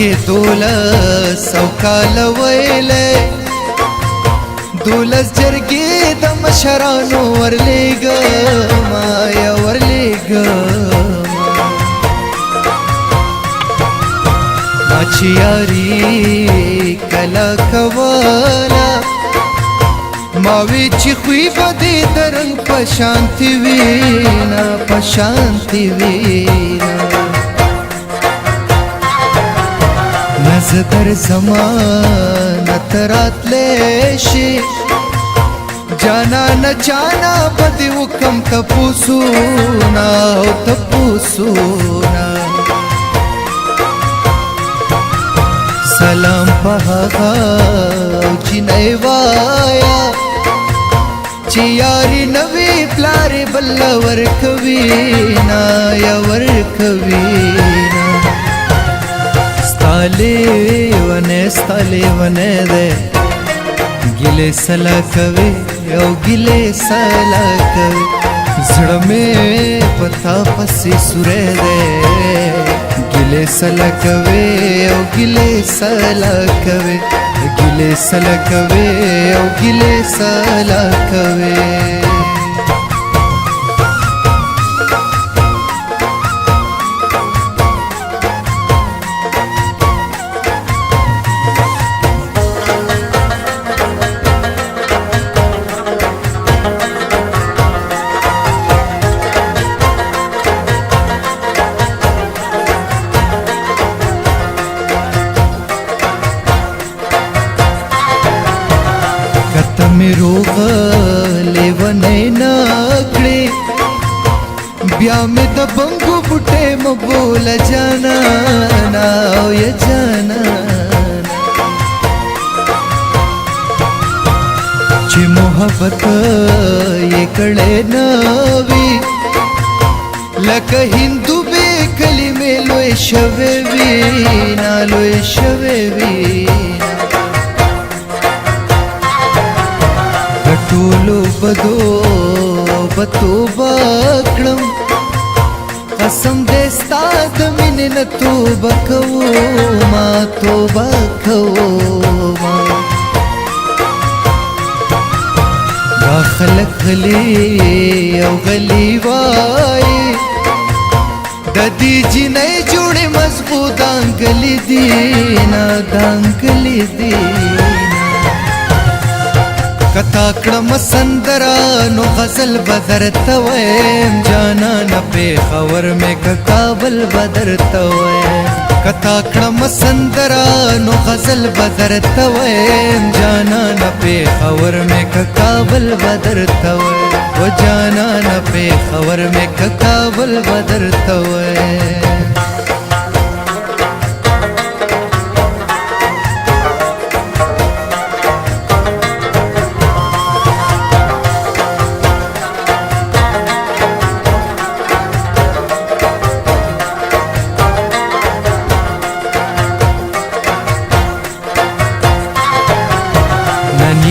مخکې 1200 کاله ویلې 12 جرګې د مشرانو ورلېږم یا ورلېږم ما چې یاري کله کوله ما وی چې خوی به دې د رنګ په شانتي وینا په شانتي وینا نظر زمانه تراتلی شي جانا نه چانا به دې وکم تپوسونه او تپوسونه سلام په هغه او چینی وایا چې یاري نوی پلارې بل ورکوي نه یا ورکوي نه ستا لیونی دی ګیلې سلا کوي او ګیلې سلا کوي زړه مې په تا پسې سوری دی ګیلې سلا کوي او ګیلې سلا کوي ګیلې سلا کوي او ګیلې سلا کوي می روغ لیونی نکړې بیا مې د بنګو بوټې مبوله جانانا او یا جانانا چې محبت یې کړې نه وي لکه هندو بې کلمې لوی شوې وي نا لوی شوې وي ټولو بدو توبه کړم قسم دې ستا د مینې نه توبه کومه توبه کومه دا خلک غلي او غلي وایي د دې جینۍ جوړې مضبوط دانګلې دي نه دانګلې دي کتا کړم سندرا نو غزل بدر تویم جانان پیښور میں کابل بدر تویم کتا کړم سندرا نو غزل بدر تویم جانان پیښور میں کابل بدر تویم و جانان پیښور میں کابل بدر تویم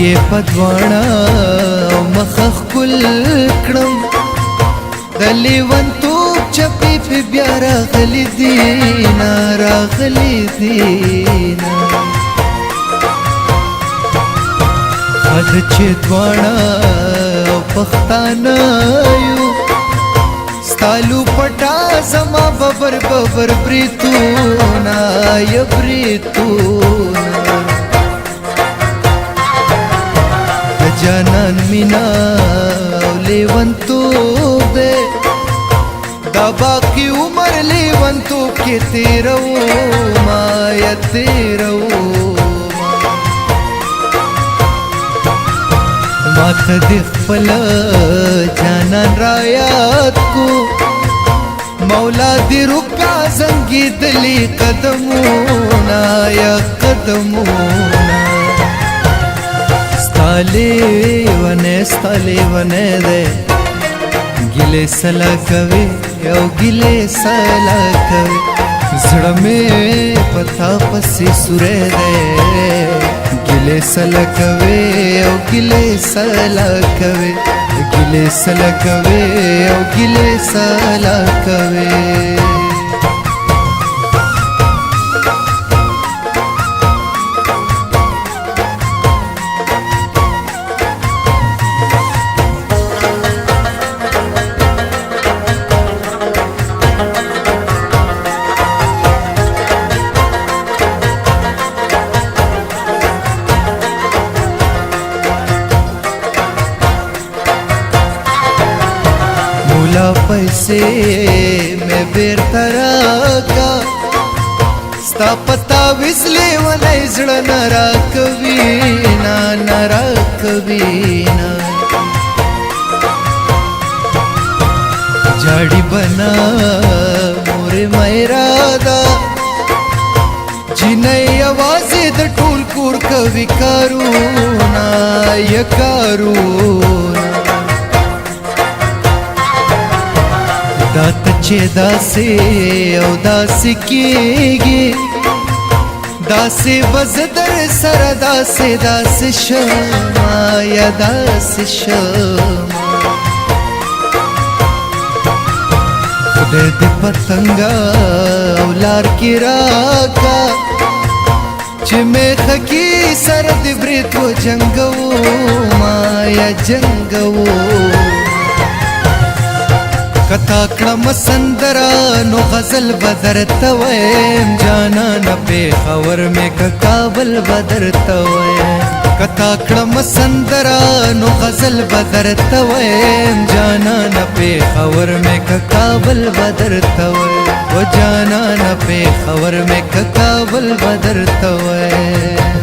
یہ پدوانا مخخ کل کړم د لیونتوب چپی پی بیا راغلی دینا راغلی دینا خد چې دوانا پښتانه یو ستالو پټا زما ببر ببر بریتونا یا بریتونا جانان مینا لیونتوب دے دا باقی عمر لیونتوب کے تیرو ما یا تیرو ما تدخل جانان رایات کو مولا دی رکا زنگی دلی قدمونا یا قدمونا ستالی ونه ده ګیلې سلا کوي او ګیلې سلا کوي زړه مې پتا پسې سوری دی ګیلې سلا کوي او ګیلې سلا کوي ګیلې سلا کوي او ګیلې سلا کوي مولا پیسې مې بیرته راکا ستا پتا وسلې ولې زړه نه راکوي نه راکوي نه جاړي بنا مور میرا دا جنې आवाज د ټول کور کوي کارونا یا کارونا دات چې داسې او داسې کېږي داسې بزدر سره داسې شما یا داسې شما خدای دې پتنګا او لار کې راکا چې مې خکی سر دې برید و جنگو ما یا جنگو کتا کړم سندرا نو غزل بدر تویم جانا نه پېښور مې کابل بدر تویم کتا کړم سندرا نو غزل بدر تویم جانا نه پېښور مې کابل بدر تویم و جانا نه پېښور مې کابل بدر تویم